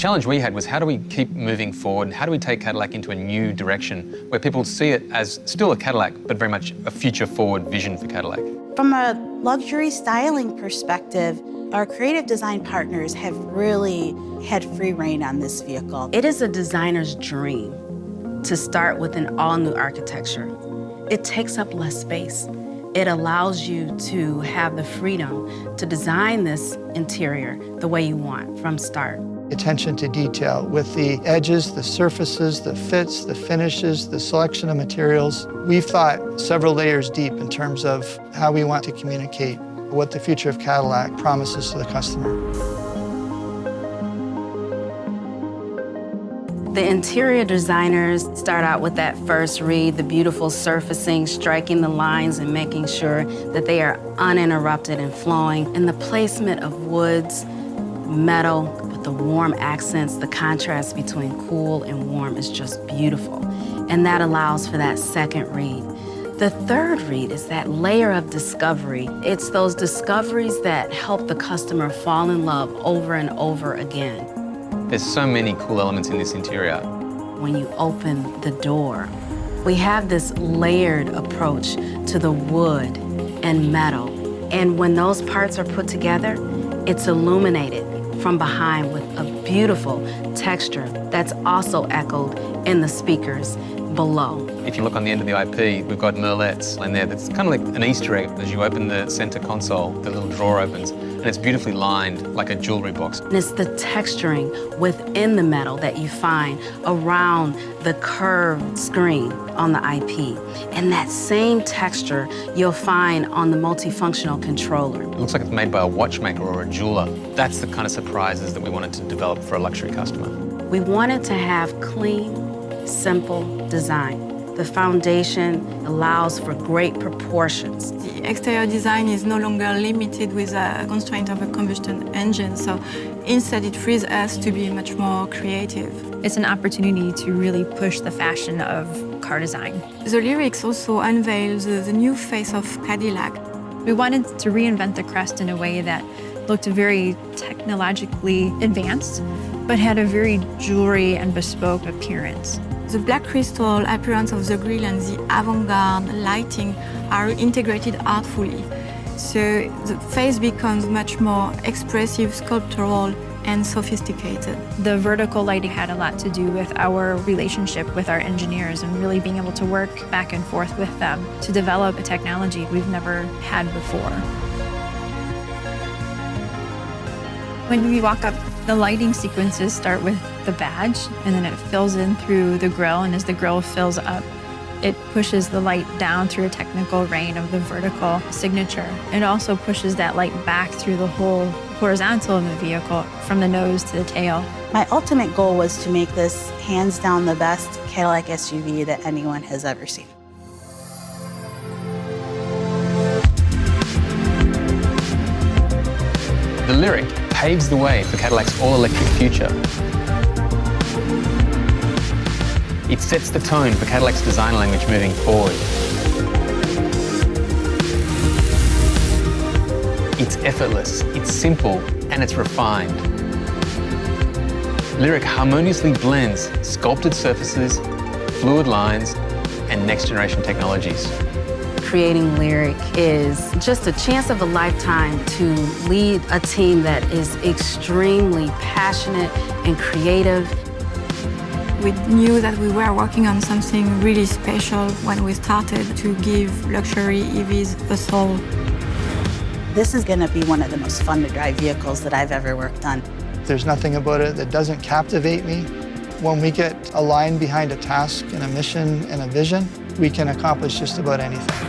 challenge we had was how do we keep moving forward and how do we take Cadillac into a new direction where people see it as still a Cadillac, but very much a future-forward vision for Cadillac. From a luxury styling perspective, our creative design partners have really had free rein on this vehicle. It is a designer's dream to start with an all-new architecture. It takes up less space. It allows you to have the freedom to design this interior the way you want from start. Attention to detail with the edges, the surfaces, the fits, the finishes, the selection of materials. We've thought several layers deep in terms of how we want to communicate what the future of Cadillac promises to the customer. The interior designers start out with that first read, the beautiful surfacing, striking the lines and making sure that they are uninterrupted and flowing. And the placement of woods, metal, with the warm accents, the contrast between cool and warm is just beautiful. And that allows for that second read. The third read is that layer of discovery. It's those discoveries that help the customer fall in love over and over again. There's so many cool elements in this interior. When you open the door, we have this layered approach to the wood and metal. And when those parts are put together, it's illuminated from behind with a beautiful texture that's also echoed in the speakers below. If you look on the end of the IP, we've got merlettes in there that's kind of like an Easter egg. As you open the center console, the little drawer opens, and it's beautifully lined like a jewelry box. And it's the texturing within the metal that you find around the curved screen on the IP. And that same texture you'll find on the multifunctional controller. It looks like it's made by a watchmaker or a jeweler. That's the kind of surprises that we wanted to develop for a luxury customer. We wanted to have clean, simple design. The foundation allows for great proportions. The exterior design is no longer limited with a constraint of a combustion engine, so instead it frees us to be much more creative. It's an opportunity to really push the fashion of car design. The Lyriq also unveils the new face of Cadillac. We wanted to reinvent the crest in a way that looked very technologically advanced, but had a very jewelry and bespoke appearance. The black crystal appearance of the grille and the avant-garde lighting are integrated artfully. So the face becomes much more expressive, sculptural, and sophisticated. The vertical lighting had a lot to do with our relationship with our engineers and really being able to work back and forth with them to develop a technology we've never had before. When we walk up, the lighting sequences start with the badge, and then it fills in through the grille, and as the grille fills up, it pushes the light down through a technical rain of the vertical signature. It also pushes that light back through the whole horizontal of the vehicle, from the nose to the tail. My ultimate goal was to make this hands down the best Cadillac SUV that anyone has ever seen. The Lyriq paves the way for Cadillac's all-electric future. It sets the tone for Cadillac's design language moving forward. It's effortless, it's simple, and it's refined. Lyriq harmoniously blends sculpted surfaces, fluid lines, and next-generation technologies. Creating Lyriq is just a chance of a lifetime to lead a team that is extremely passionate and creative. We knew that we were working on something really special when we started to give luxury EVs a soul. This is going to be one of the most fun to drive vehicles that I've ever worked on. There's nothing about it that doesn't captivate me. When we get aligned behind a task and a mission and a vision, we can accomplish just about anything.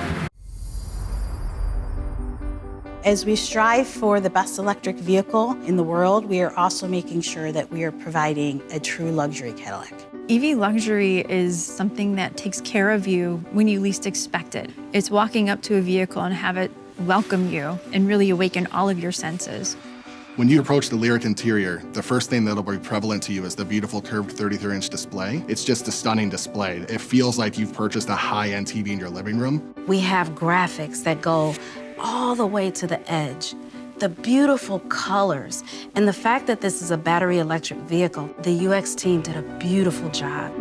As we strive for the best electric vehicle in the world, we are also making sure that we are providing a true luxury Cadillac. EV luxury is something that takes care of you when you least expect it. It's walking up to a vehicle and have it welcome you and really awaken all of your senses. When you approach the Lyriq interior, the first thing that'll be prevalent to you is the beautiful curved 33-inch display. It's just a stunning display. It feels like you've purchased a high-end TV in your living room. We have graphics that go all the way to the edge The beautiful colors and the fact that this is a battery electric vehicle, the UX team did a beautiful job.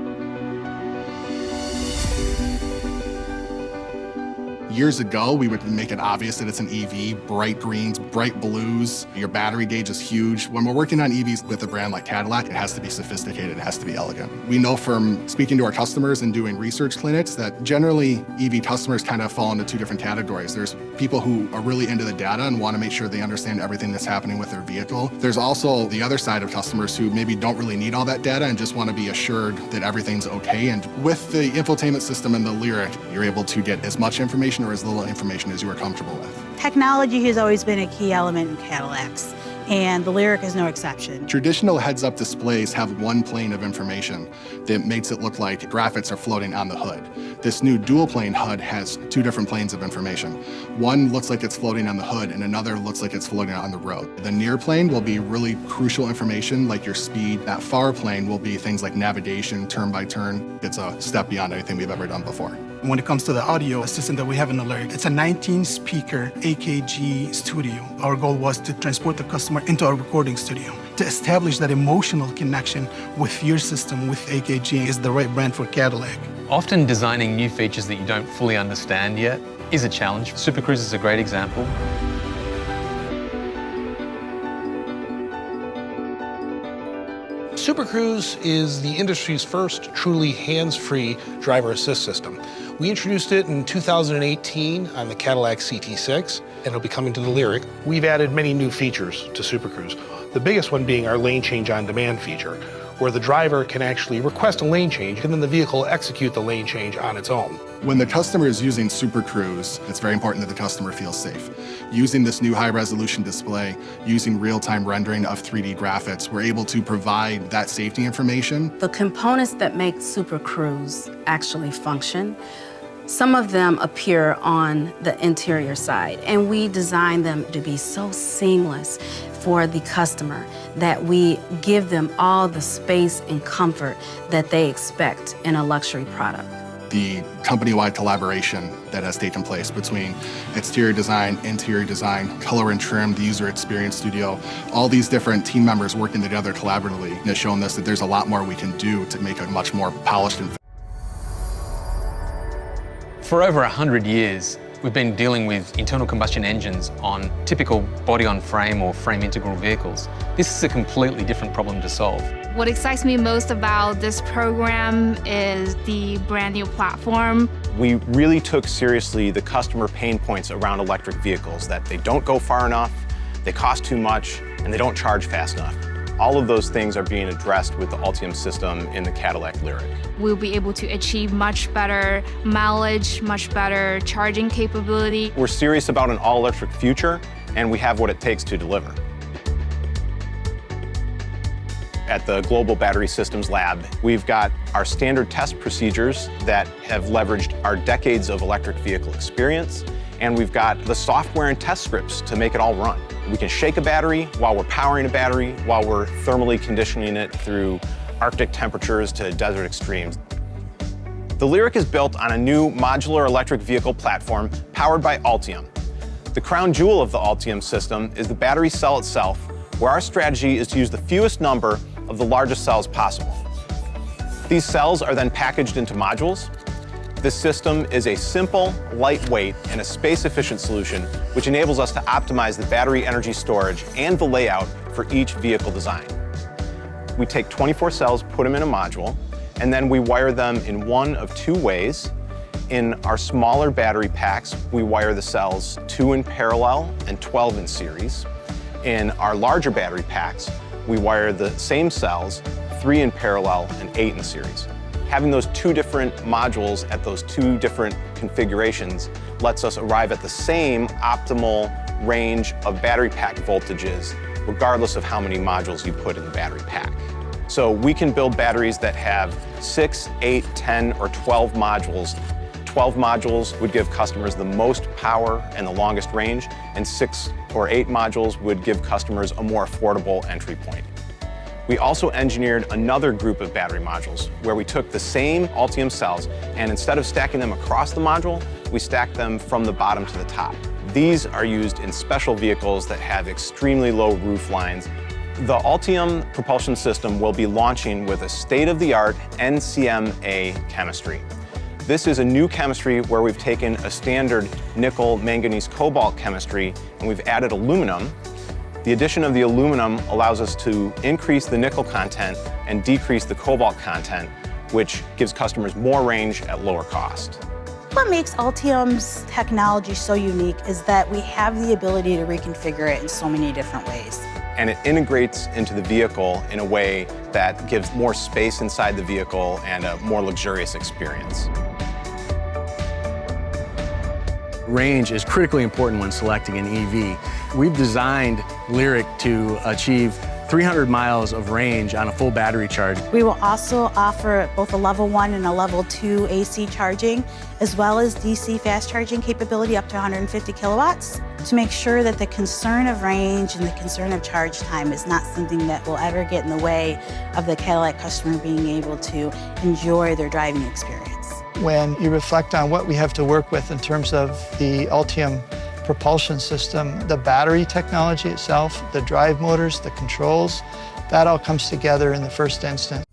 Years ago, we would make it obvious that it's an EV, bright greens, bright blues, your battery gauge is huge. When we're working on EVs with a brand like Cadillac, it has to be sophisticated, it has to be elegant. We know from speaking to our customers and doing research clinics that generally EV customers kind of fall into two different categories. There's people who are really into the data and want to make sure they understand everything that's happening with their vehicle. There's also the other side of customers who maybe don't really need all that data and just want to be assured that everything's okay. And with the infotainment system and the Lyriq, you're able to get as much information or as little information as you are comfortable with. Technology has always been a key element in Cadillacs, and the Lyriq is no exception. Traditional heads-up displays have one plane of information that makes it look like graphics are floating on the hood. This new dual-plane HUD has two different planes of information. One looks like it's floating on the hood, and another looks like it's floating on the road. The near plane will be really crucial information like your speed. That far plane will be things like navigation, turn by turn. It's a step beyond anything we've ever done before. When it comes to the audio system that we have in the Lyriq, it's a 19-speaker AKG studio. Our goal was to transport the customer into our recording studio. To establish that emotional connection with your system, with AKG, is the right brand for Cadillac. Often designing new features that you don't fully understand yet is a challenge. Super Cruise is a great example. Super Cruise is the industry's first truly hands-free driver assist system. We introduced it in 2018 on the Cadillac CT6, and it'll be coming to the Lyriq. We've added many new features to Super Cruise, the biggest one being our lane change on demand feature, where the driver can actually request a lane change and then the vehicle will execute the lane change on its own. When the customer is using Super Cruise, it's very important that the customer feels safe. Using this new high-resolution display, using real-time rendering of 3D graphics, we're able to provide that safety information. The components that make Super Cruise actually function, some of them appear on the interior side, and we design them to be so seamless for the customer that we give them all the space and comfort that they expect in a luxury product. The company-wide collaboration that has taken place between exterior design, interior design, color and trim, the user experience studio, all these different team members working together collaboratively has shown us that there's a lot more we can do to make it much more polished and For over 100 years, we've been dealing with internal combustion engines on typical body-on-frame or frame integral vehicles. This is a completely different problem to solve. What excites me most about this program is the brand new platform. We really took seriously the customer pain points around electric vehicles, that they don't go far enough, they cost too much, and they don't charge fast enough. All of those things are being addressed with the Ultium system in the Cadillac Lyriq. We'll be able to achieve much better mileage, much better charging capability. We're serious about an all-electric future, and we have what it takes to deliver. At the Global Battery Systems Lab, we've got our standard test procedures that have leveraged our decades of electric vehicle experience, and we've got the software and test scripts to make it all run. We can shake a battery while we're powering a battery, while we're thermally conditioning it through Arctic temperatures to desert extremes. The Lyriq is built on a new modular electric vehicle platform powered by Ultium. The crown jewel of the Ultium system is the battery cell itself, where our strategy is to use the fewest number of the largest cells possible. These cells are then packaged into modules. This system is a simple, lightweight, and a space-efficient solution which enables us to optimize the battery energy storage and the layout for each vehicle design. We take 24 cells, put them in a module, and then we wire them in one of two ways. In our smaller battery packs, we wire the cells 2 in parallel and 12 in series. In our larger battery packs, we wire the same cells 3 in parallel and 8 in series. Having those two different modules at those two different configurations lets us arrive at the same optimal range of battery pack voltages, regardless of how many modules you put in the battery pack. So we can build batteries that have 6, 8, 10, or 12 modules. 12 modules would give customers the most power and the longest range, and 6 or 8 modules would give customers a more affordable entry point. We also engineered another group of battery modules where we took the same Ultium cells and instead of stacking them across the module, we stacked them from the bottom to the top. These are used in special vehicles that have extremely low roof lines. The Ultium propulsion system will be launching with a state-of-the-art NCMA chemistry. This is a new chemistry where we've taken a standard nickel, manganese, cobalt chemistry and we've added aluminum. The addition of the aluminum allows us to increase the nickel content and decrease the cobalt content, which gives customers more range at lower cost. What makes Ultium's technology so unique is that we have the ability to reconfigure it in so many different ways. And it integrates into the vehicle in a way that gives more space inside the vehicle and a more luxurious experience. Range is critically important when selecting an EV. We've designed Lyriq to achieve 300 miles of range on a full battery charge. We will also offer both a level 1 and a level 2 AC charging, as well as DC fast charging capability up to 150 kilowatts to make sure that the concern of range and the concern of charge time is not something that will ever get in the way of the Cadillac customer being able to enjoy their driving experience. When you reflect on what we have to work with in terms of the Ultium propulsion system, the battery technology itself, the drive motors, the controls, that all comes together in the first instance.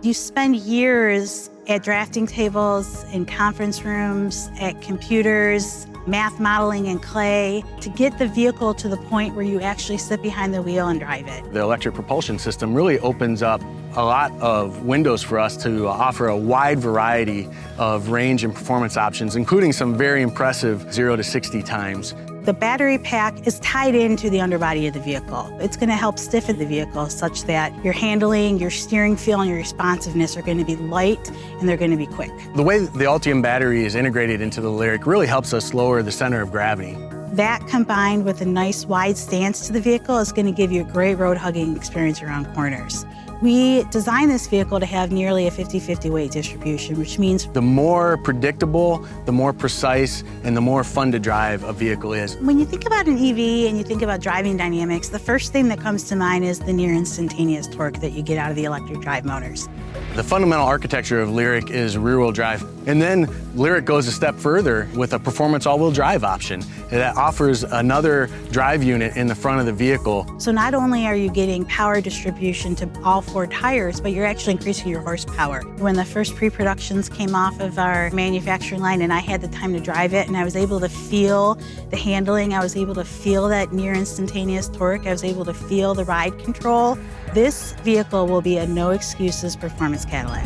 You spend years at drafting tables, in conference rooms, at computers, math modeling in clay, to get the vehicle to the point where you actually sit behind the wheel and drive it. The electric propulsion system really opens up a lot of windows for us to offer a wide variety of range and performance options, including some very impressive 0 to 60 times. The battery pack is tied into the underbody of the vehicle. It's going to help stiffen the vehicle such that your handling, your steering feel, and your responsiveness are going to be light and they're going to be quick. The way the Ultium battery is integrated into the Lyriq really helps us lower the center of gravity. That combined with a nice wide stance to the vehicle is going to give you a great road hugging experience around corners. We designed this vehicle to have nearly a 50-50 weight distribution, which means the more predictable, the more precise, and the more fun to drive a vehicle is. when you think about an EV and you think about driving dynamics, the first thing that comes to mind is the near instantaneous torque that you get out of the electric drive motors. The fundamental architecture of Lyriq is rear-wheel drive. And then Lyriq goes a step further with a performance all-wheel drive option that offers another drive unit in the front of the vehicle. So not only are you getting power distribution to all 4 tires, but you're actually increasing your horsepower. When the first pre-productions came off of our manufacturing line and I had the time to drive it and I was able to feel the handling, I was able to feel that near instantaneous torque, I was able to feel the ride control. This vehicle will be a no excuses performance Cadillac.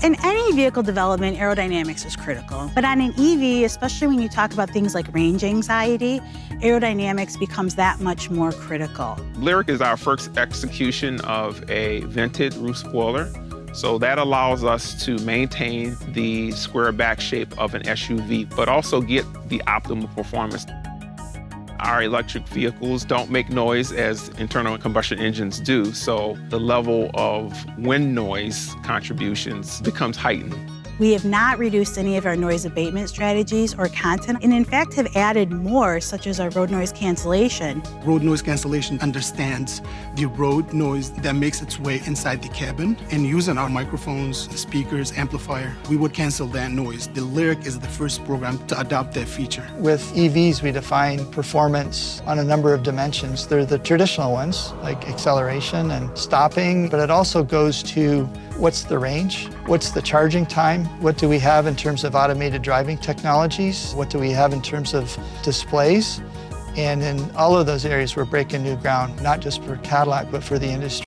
In any vehicle development, aerodynamics is critical. But on an EV, especially when you talk about things like range anxiety, aerodynamics becomes that much more critical. Lyriq is our first execution of a vented roof spoiler. So that allows us to maintain the square back shape of an SUV, but also get the optimal performance. Our electric vehicles don't make noise as internal combustion engines do, so the level of wind noise contributions becomes heightened. We have not reduced any of our noise abatement strategies or content, and in fact have added more, such as our road noise cancellation. Road noise cancellation understands the road noise that makes its way inside the cabin, and using our microphones, speakers, amplifier, we would cancel that noise. The Lyriq is the first program to adopt that feature. With EVs, we define performance on a number of dimensions. They're the traditional ones, like acceleration and stopping, but it also goes to what's the range? What's the charging time? What do we have in terms of automated driving technologies? What do we have in terms of displays? And in all of those areas, we're breaking new ground, not just for Cadillac, but for the industry.